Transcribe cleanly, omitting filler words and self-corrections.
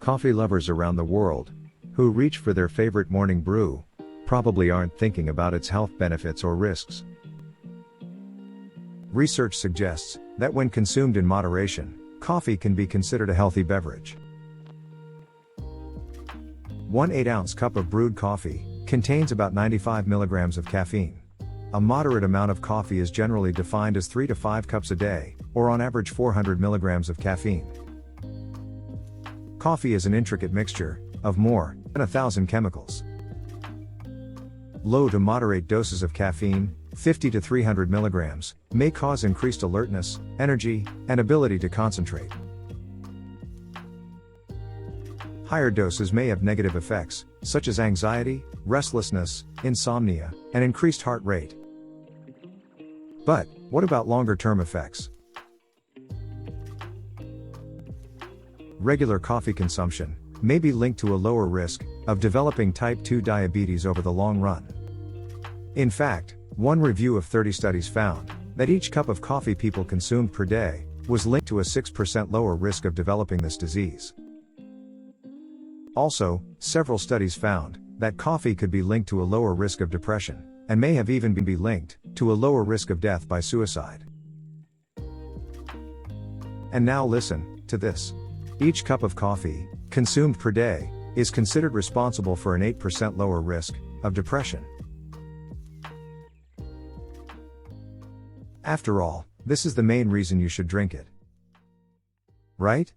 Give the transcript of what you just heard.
Coffee lovers around the world, who reach for their favorite morning brew, probably aren't thinking about its health benefits or risks. Research suggests that when consumed in moderation, coffee can be considered a healthy beverage. 1 8-ounce cup of brewed coffee contains about 95 milligrams of caffeine. A moderate amount of coffee is generally defined as 3 to 5 cups a day, or on average 400 milligrams of caffeine. Coffee is an intricate mixture of more than 1,000 chemicals. Low to moderate doses of caffeine, 50 to 300 milligrams, may cause increased alertness, energy, and ability to concentrate. Higher doses may have negative effects, such as anxiety, restlessness, insomnia, and increased heart rate. But, what about longer-term effects? Regular coffee consumption may be linked to a lower risk of developing type 2 diabetes over the long run. In fact, one review of 30 studies found that each cup of coffee people consumed per day was linked to a 6% lower risk of developing this disease. Also, several studies found that coffee could be linked to a lower risk of depression, and may have even been linked to a lower risk of death by suicide. And now listen to this. Each cup of coffee consumed per day is considered responsible for an 8% lower risk of depression. After all, this is the main reason you should drink it. Right?